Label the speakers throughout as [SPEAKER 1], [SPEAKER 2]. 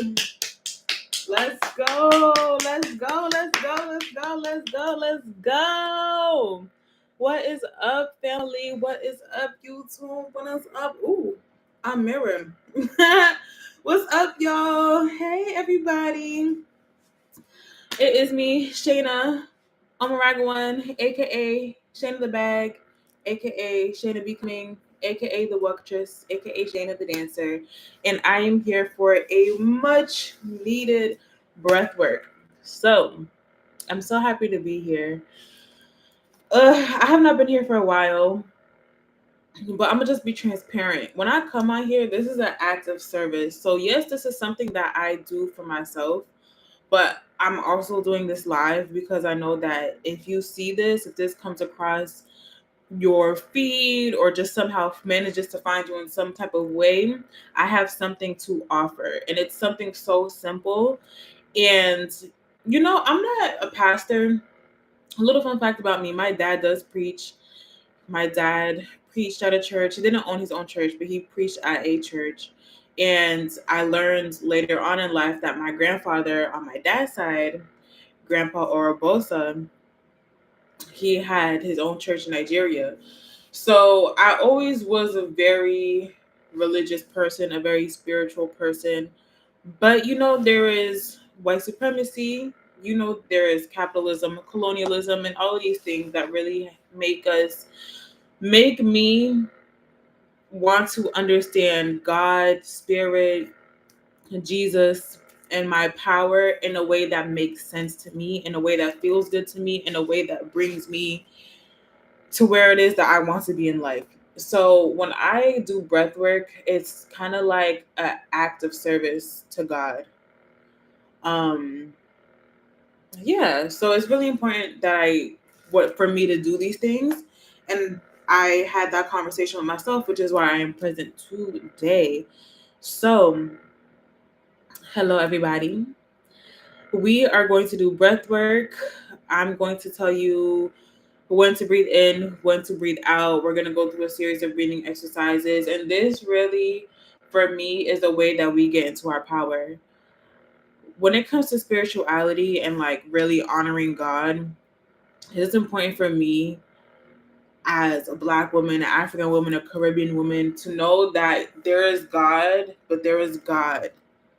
[SPEAKER 1] Let's go. Let's go. Let's go. Let's go. Let's go. Let's go. What is up, family? What is up, YouTube? What is up? Ooh, I'm Miriam. What's up, y'all? Hey, everybody. It is me, Shayna Omaragawan, aka Shayna the Bag, aka Shayna Becoming, aka the Worktress, aka Shayna the Dancer, and I am here for a much needed breath work. So I'm so happy to be here. I have not been here for a while, but I'm gonna just be transparent. When I come on here, this is an act of service. So yes, this is something that I do for myself, but I'm also doing this live because I know that if you see this, if this comes across your feed or just somehow manages to find you in some type of way, I have something to offer. And it's something so simple. And, I'm not a pastor. A little fun fact about me, my dad does preach. My dad preached at a church. He didn't own his own church, but he preached at a church. And I learned later on in life that my grandfather on my dad's side, Grandpa Orobosa, he had his own church in Nigeria. So I always was a very religious person, a very spiritual person. But there is white supremacy, there is capitalism, colonialism, and all of these things that really make me want to understand God, spirit, Jesus, and my power in a way that makes sense to me, in a way that feels good to me, in a way that brings me to where it is that I want to be in life. So when I do breath work, it's kind of like an act of service to God. Um, yeah, so it's really important that what for me to do these things, and I had that conversation with myself, which is why I am present today. So, hello everybody. We are going to do breath work. I'm going to tell you when to breathe in, when to breathe out. We're going to go through a series of breathing exercises. And this really, for me, is the way that we get into our power. When it comes to spirituality and like really honoring God, it's important for me as a Black woman, an African woman, a Caribbean woman to know that there is God, but there is God,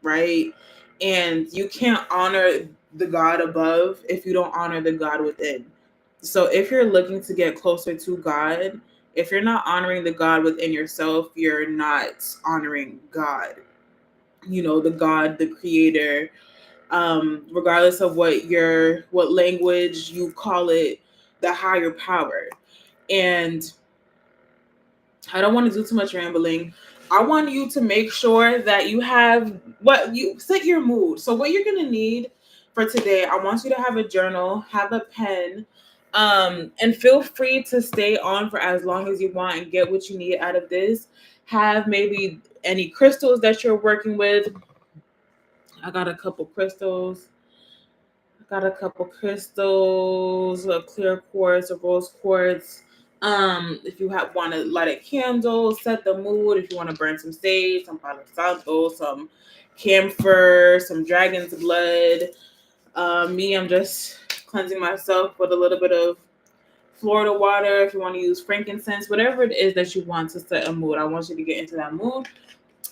[SPEAKER 1] right? And you can't honor the God above if you don't honor the God within. So if you're looking to get closer to God, if you're not honoring the God within yourself, you're not honoring God. The God, the creator, regardless of what language you call it, the higher power. And I don't want to do too much rambling. I want you to make sure that you have what you set your mood. So what you're going to need for today, I want you to have a journal, have a pen, and feel free to stay on for as long as you want and get what you need out of this. Have maybe any crystals that you're working with. I got a couple crystals. A clear quartz, a rose quartz. If you want to light a candle, set the mood. If you want to burn some sage, some Palo Santo, some camphor, some dragon's blood. I'm just cleansing myself with a little bit of Florida water. If you want to use frankincense, whatever it is that you want to set a mood, I want you to get into that mood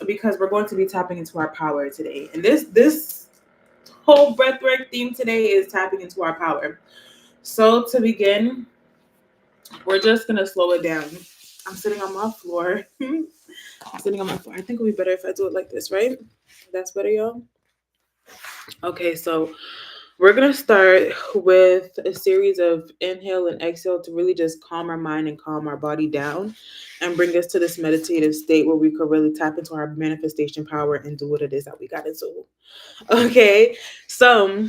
[SPEAKER 1] because we're going to be tapping into our power today. And this whole breathwork theme today is tapping into our power. So to begin, we're just gonna slow it down. I'm sitting on my floor. I'm sitting on my floor. I think it'll be better if I do it like this, right? That's better, y'all. Okay, so we're gonna start with a series of inhale and exhale to really just calm our mind and calm our body down and bring us to this meditative state where we could really tap into our manifestation power and do what it is that we got to do. Okay, so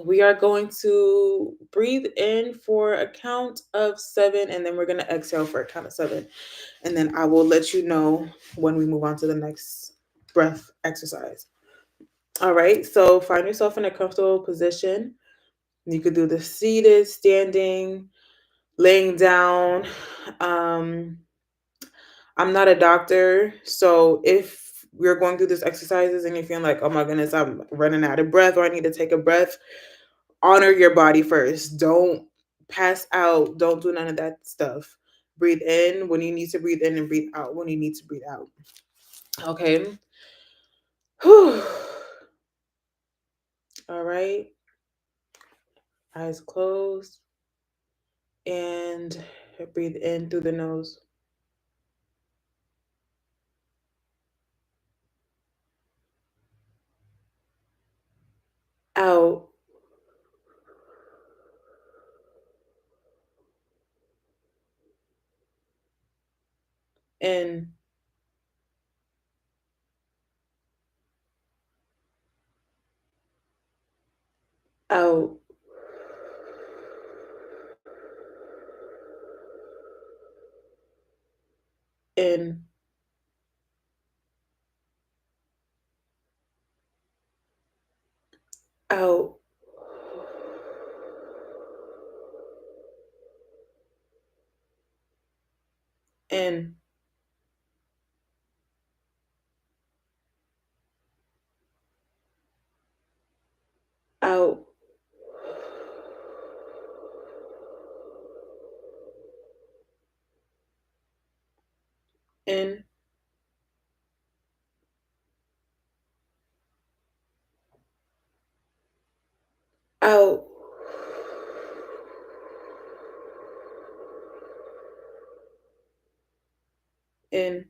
[SPEAKER 1] we are going to breathe in for a count of 7, and then we're going to exhale for a count of 7. And then I will let you know when we move on to the next breath exercise. All right, so find yourself in a comfortable position. You could do the seated, standing, laying down. I'm not a doctor, so if we're going through these exercises and you're feeling like, oh my goodness, I'm running out of breath or I need to take a breath, honor your body first. Don't pass out. Don't do none of that stuff. Breathe in when you need to breathe in and breathe out when you need to breathe out. Okay. Whew. All right. Eyes closed and breathe in through the nose. Out. In. Out. In. Out. In. Out. In. Out. In.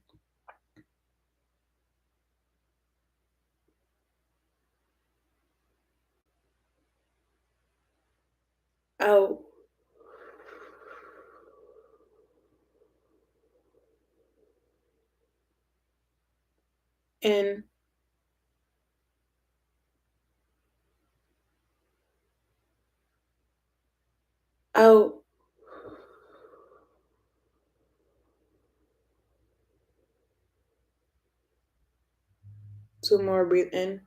[SPEAKER 1] Out. In. Out. 2 more. Breathe in.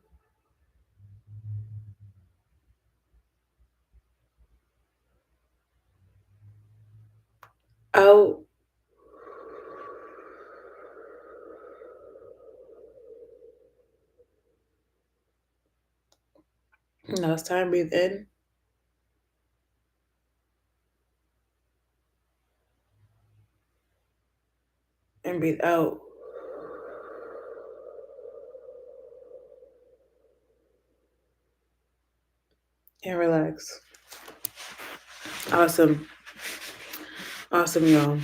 [SPEAKER 1] Out. Now it's time. Breathe in. And breathe out. And relax. Awesome. Awesome, y'all.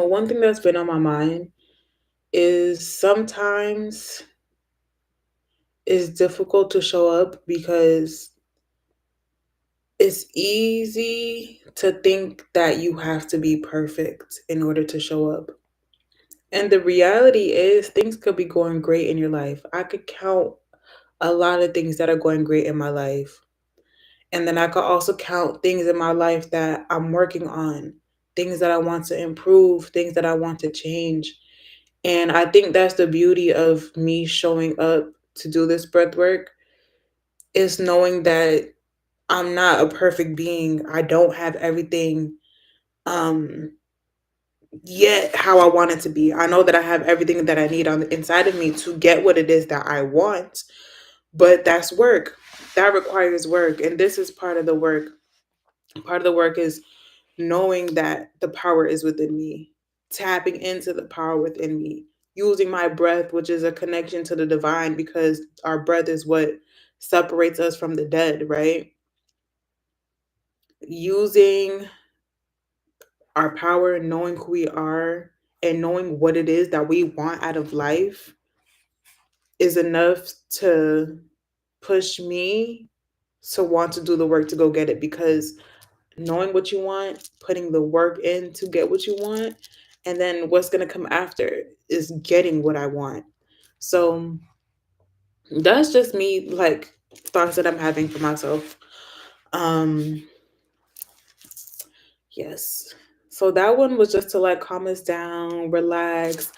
[SPEAKER 1] One thing that's been on my mind is sometimes it's difficult to show up because it's easy to think that you have to be perfect in order to show up. And the reality is things could be going great in your life. I could count a lot of things that are going great in my life. And then I could also count things in my life that I'm working on, things that I want to improve, things that I want to change. And I think that's the beauty of me showing up to do this breath work is knowing that I'm not a perfect being. I don't have everything um yet how I want it to be. I know that I have everything that I need on the inside of me to get what it is that I want, but that's work. That requires work, and this is part of the work. Part of the work is knowing that the power is within me, tapping into the power within me, using my breath, which is a connection to the divine, because our breath is what separates us from the dead, right? Using our power, knowing who we are, and knowing what it is that we want out of life is enough to push me to want to do the work to go get it, because knowing what you want, putting the work in to get what you want, and then what's going to come after is getting what I want. So that's just me, like, thoughts that I'm having for myself. Um yes. So that one was just to like calm us down, relax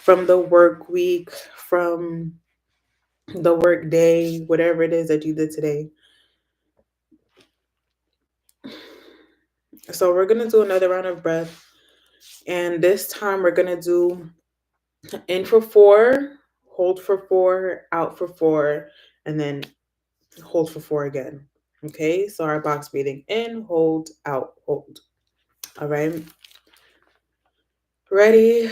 [SPEAKER 1] from the work week, from the work day, whatever it is that you did today. So we're going to do another round of breath, and this time we're going to do In for 4, hold for 4, out for 4, and then hold for 4 again. Okay, so our box breathing in, hold, out, hold. All right, ready?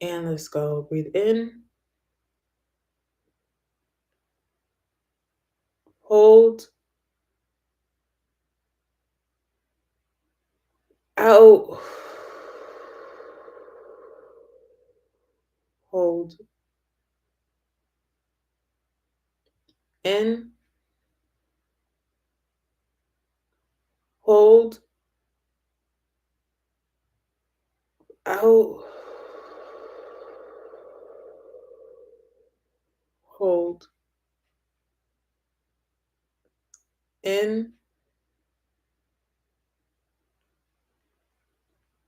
[SPEAKER 1] And let's go. Breathe in, hold, out, hold, in, hold, out, hold, in,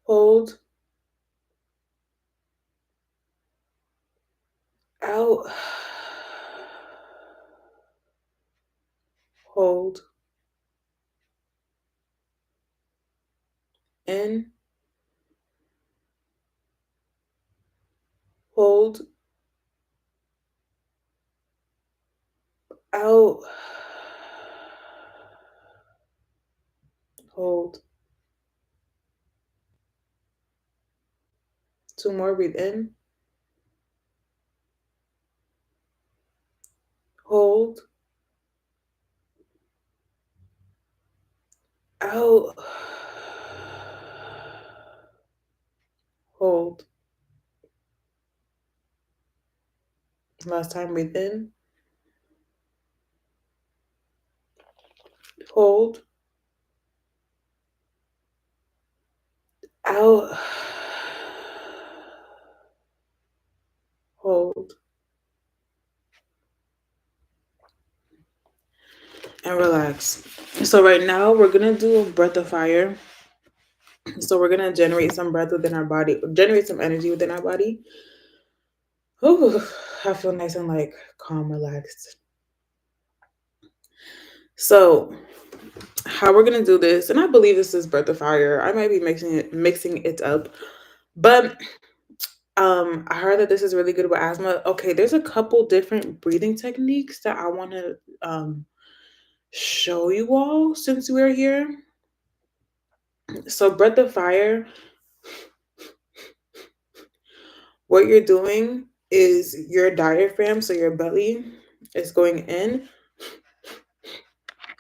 [SPEAKER 1] hold, out, hold, in, hold, out, hold. 2 more. Breathe in, hold, out, hold. Last time. Breathe in, hold, out, hold, and relax. So right now we're gonna do a breath of fire. So we're gonna generate some breath within our body, generate some energy within our body. Ooh, I feel nice and like calm, relaxed. So how we're gonna do this, and I believe this is breath of fire. I might be mixing it up, but I heard that this is really good with asthma. Okay, there's a couple different breathing techniques that I want to show you all since we're here. So breath of fire, what you're doing is your diaphragm, so your belly is going in,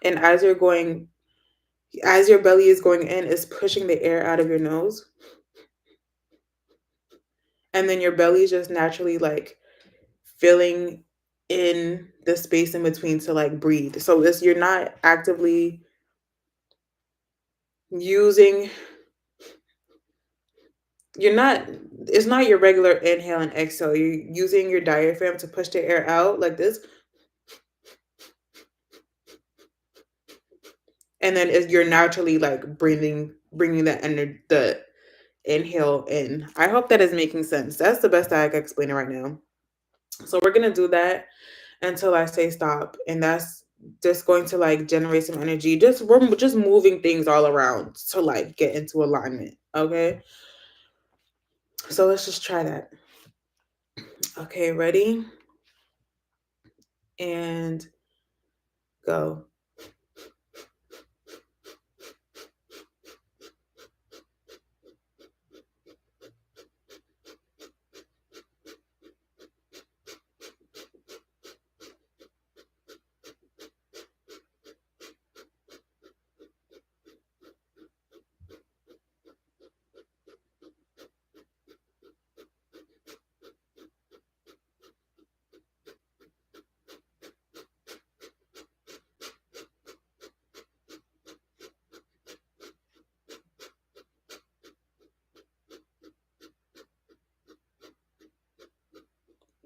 [SPEAKER 1] and as your belly is going in, is pushing the air out of your nose, and then your belly is just naturally like filling in the space in between to like breathe. So this, you're not actively using, you're not, it's not your regular inhale and exhale. You're using your diaphragm to push the air out like this, and then you're naturally like bringing the inhale in. I hope that is making sense. That's the best I can explain it right now. So we're gonna do that until I say stop, and that's just going to like generate some energy. We're just moving things all around to like get into alignment. Okay, so let's just try that. Okay, ready? And go.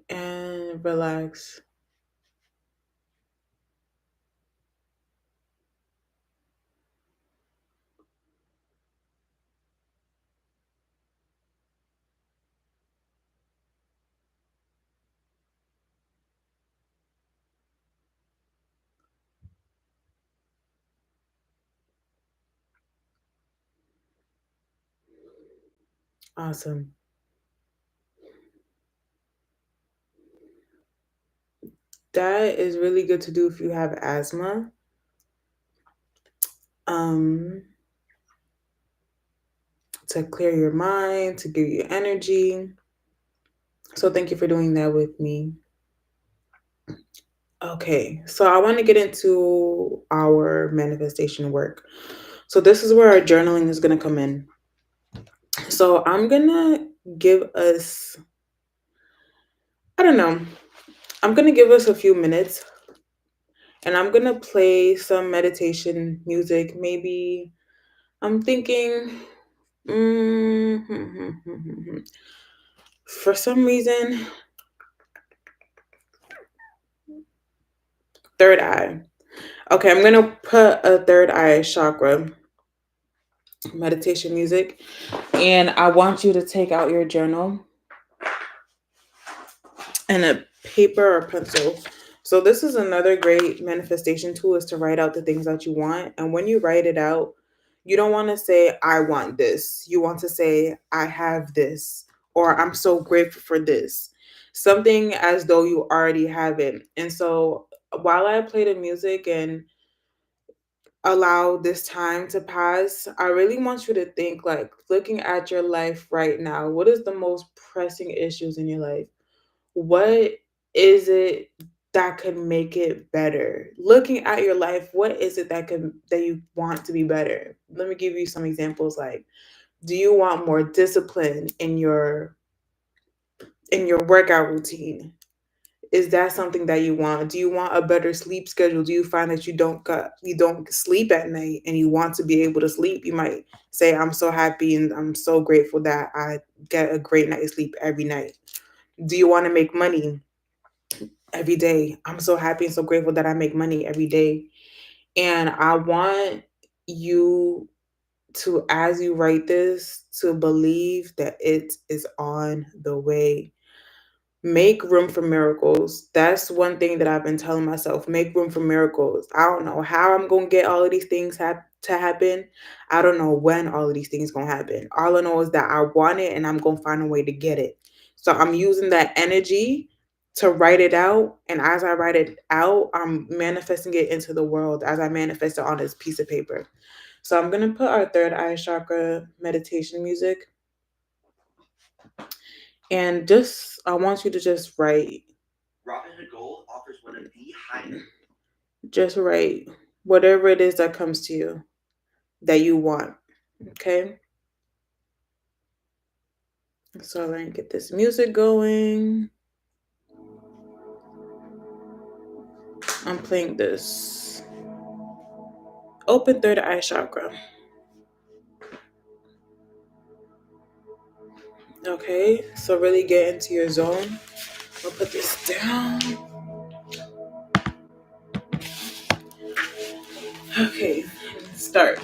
[SPEAKER 1] And relax. Awesome. That is really good to do if you have asthma. Um, to clear your mind, to give you energy. So thank you for doing that with me. Okay, so I want to get into our manifestation work. So this is where our journaling is going to come in. So I'm going to give us, I don't know, I'm going to give us a few minutes and I'm going to play some meditation music. Maybe I'm thinking, for some reason, third eye. Okay, I'm going to put a third eye chakra meditation music. And I want you to take out your journal and a paper or pencil. So this is another great manifestation tool, is to write out the things that you want. And when you write it out, you don't want to say, I want this. You want to say, I have this, or I'm so grateful for this. Something as though you already have it. And so while I play the music and allow this time to pass, I really want you to think, like, looking at your life right now, what is the most pressing issues in your life? What is it that could make it better? Looking at your life, what is it that you want to be better? Let me give you some examples. Like, do you want more discipline in your workout routine? Is that something that you want? Do you want a better sleep schedule? Do you find that you don't sleep at night and you want to be able to sleep? You might say, I'm so happy and I'm so grateful that I get a great night's sleep every night. Do you want to make money every day? I'm so happy and so grateful that I make money every day. And I want you to, as you write this, to believe that it is on the way. Make room for miracles. That's one thing that I've been telling myself. Make room for miracles. I don't know how I'm going to get all of these things to happen. I don't know when all of these things going to happen. All I know is that I want it and I'm going to find a way to get it. So I'm using that energy to write it out. And as I write it out, I'm manifesting it into the world as I manifest it on this piece of paper. So I'm going to put our third eye chakra meditation music. And just, I want you to just write. Robinhood Gold offers one of the highest. Just write whatever it is that comes to you that you want. Okay. So I'm going to get this music going. I'm playing this. Open third eye chakra. Okay. So really get into your zone. I'll put this down. Okay. Start.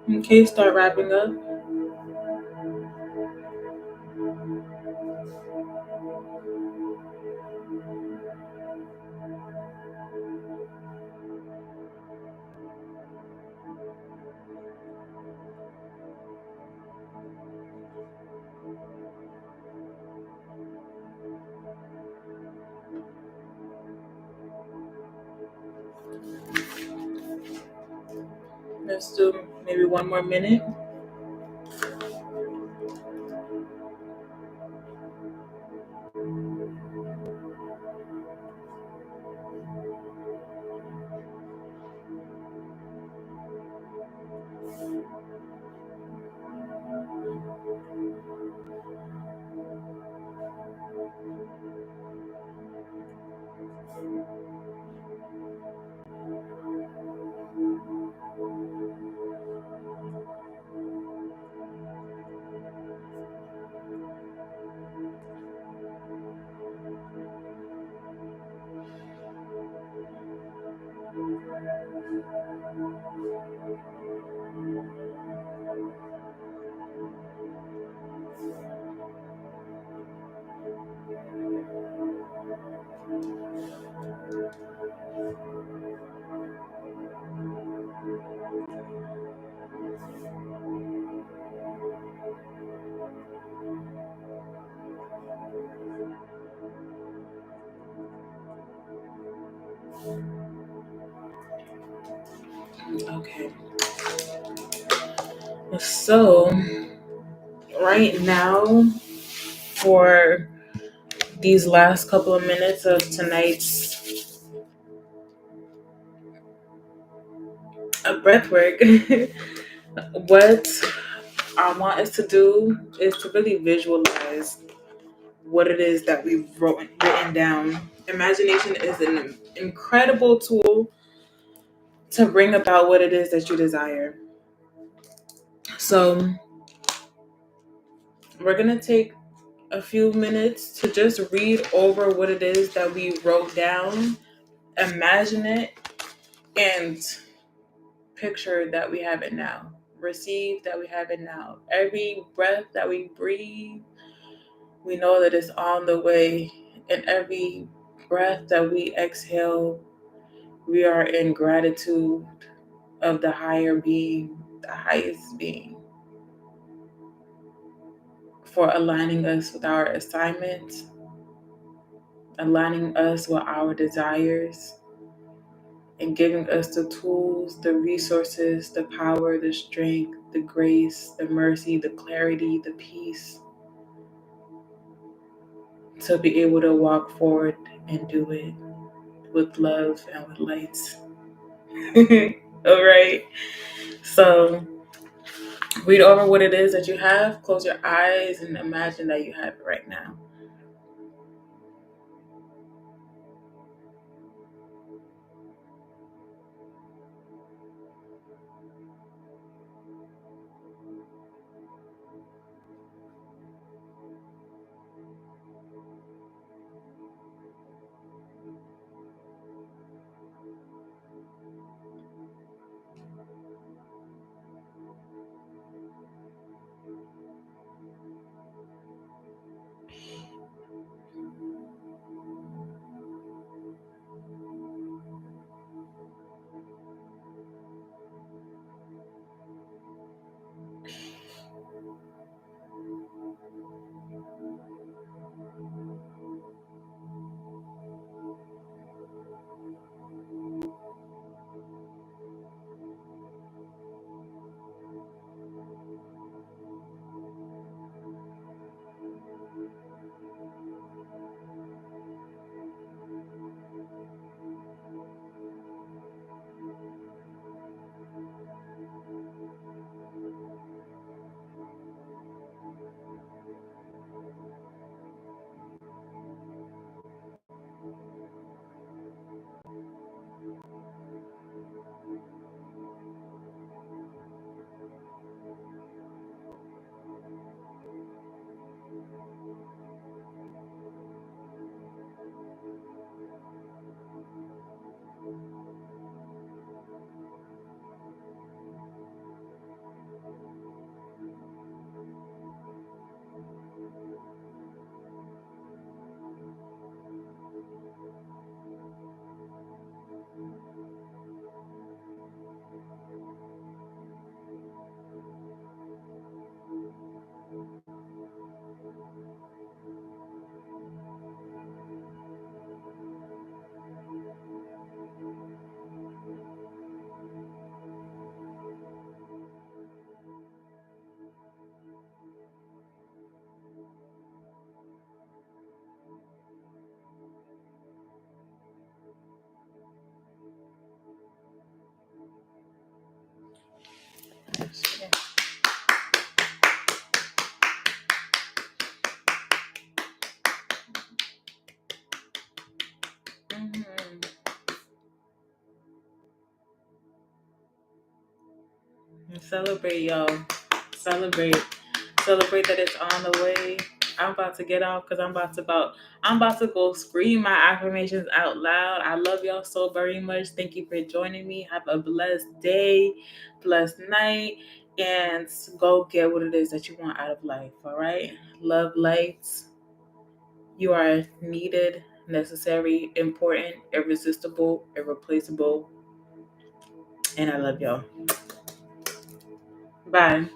[SPEAKER 1] Okay, start wrapping up. Let's do maybe one more minute. Okay. So, right now, for these last couple of minutes of tonight's breath work, what I want us to do is to really visualize what it is that we've written down. Imagination is an incredible tool to bring about what it is that you desire. So, we're going to take a few minutes to just read over what it is that we wrote down, imagine it, and picture that we have it now. Receive that we have it now. Every breath that we breathe, we know that it's on the way. And every breath that we exhale, we are in gratitude of the higher being, the highest being, for aligning us with our assignments, aligning us with our desires, and giving us the tools, the resources, the power, the strength, the grace, the mercy, the clarity, the peace to be able to walk forward and do it with love and with lights. All right. So read over what it is that you have, close your eyes, and imagine that you have it right now. Celebrate, y'all. Celebrate. Celebrate that it's on the way. I'm about to get off because I'm about to go scream my affirmations out loud. I love y'all so very much. Thank you for joining me. Have a blessed day, blessed night, and go get what it is that you want out of life. All right. Love lights. You are needed, necessary, important, irresistible, irreplaceable. And I love y'all. Bye.